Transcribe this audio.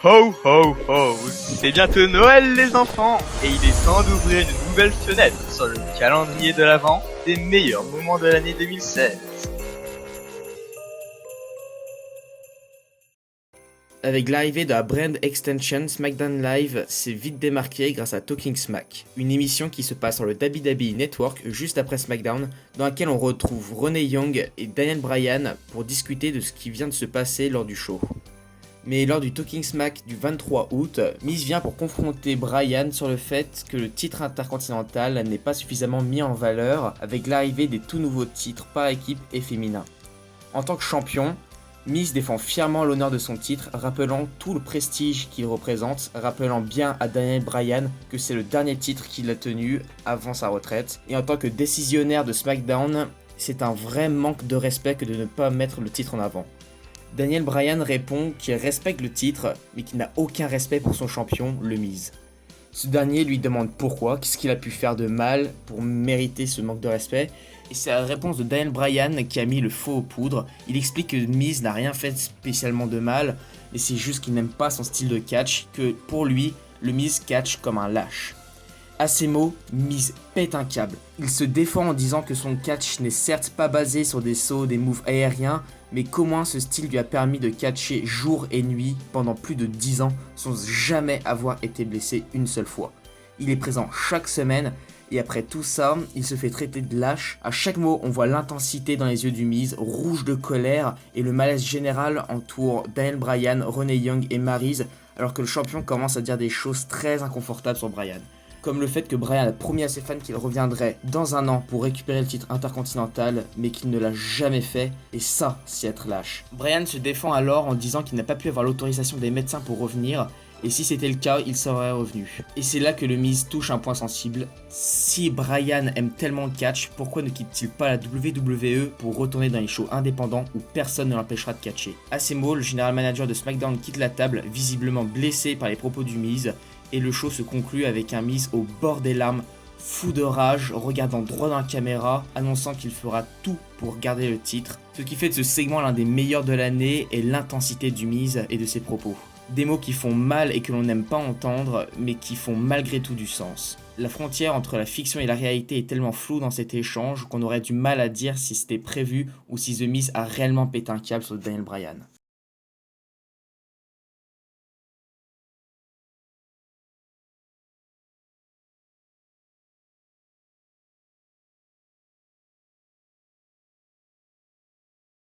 Ho ho ho, c'est bientôt Noël les enfants, et il est temps d'ouvrir une nouvelle fenêtre sur le calendrier de l'Avent des meilleurs moments de l'année 2016. Avec l'arrivée de la brand extension, SmackDown Live s'est vite démarqué grâce à Talking Smack, une émission qui se passe sur le WWE Network juste après SmackDown, dans laquelle on retrouve Renee Young et Daniel Bryan pour discuter de ce qui vient de se passer lors du show. Mais lors du Talking Smack du 23 août, Miz vient pour confronter Bryan sur le fait que le titre intercontinental n'est pas suffisamment mis en valeur avec l'arrivée des tout nouveaux titres par équipe et féminin. En tant que champion, Miz défend fièrement l'honneur de son titre, rappelant tout le prestige qu'il représente, rappelant bien à Daniel Bryan que c'est le dernier titre qu'il a tenu avant sa retraite. Et en tant que décisionnaire de SmackDown, c'est un vrai manque de respect que de ne pas mettre le titre en avant. Daniel Bryan répond qu'il respecte le titre, mais qu'il n'a aucun respect pour son champion, le Miz. Ce dernier lui demande pourquoi, qu'est-ce qu'il a pu faire de mal pour mériter ce manque de respect. Et c'est la réponse de Daniel Bryan qui a mis le faux aux poudres. Il explique que Miz n'a rien fait spécialement de mal, mais c'est juste qu'il n'aime pas son style de catch, que pour lui, le Miz catch comme un lâche. À ces mots, Miz pète un câble. Il se défend en disant que son catch n'est certes pas basé sur des sauts, des moves aériens, mais comment ce style lui a permis de catcher jour et nuit pendant plus de 10 ans sans jamais avoir été blessé une seule fois. Il est présent chaque semaine et après tout ça, il se fait traiter de lâche. À chaque mot, on voit l'intensité dans les yeux du Miz, rouge de colère, et le malaise général entoure Daniel Bryan, Renee Young et Maryse, alors que le champion commence à dire des choses très inconfortables sur Bryan. Comme le fait que Bryan a promis à ses fans qu'il reviendrait dans un an pour récupérer le titre intercontinental, mais qu'il ne l'a jamais fait, et ça, c'est être lâche. Bryan se défend alors en disant qu'il n'a pas pu avoir l'autorisation des médecins pour revenir, et si c'était le cas, il serait revenu. Et c'est là que le Miz touche un point sensible. Si Bryan aime tellement le catch, pourquoi ne quitte-t-il pas la WWE pour retourner dans les shows indépendants où personne ne l'empêchera de catcher? À ces mots, le général manager de SmackDown quitte la table, visiblement blessé par les propos du Miz, et le show se conclut avec un Miz au bord des larmes, fou de rage, regardant droit dans la caméra, annonçant qu'il fera tout pour garder le titre. Ce qui fait de ce segment l'un des meilleurs de l'année est l'intensité du Miz et de ses propos. Des mots qui font mal et que l'on n'aime pas entendre, mais qui font malgré tout du sens. La frontière entre la fiction et la réalité est tellement floue dans cet échange qu'on aurait du mal à dire si c'était prévu ou si The Miz a réellement pété un câble sur Daniel Bryan.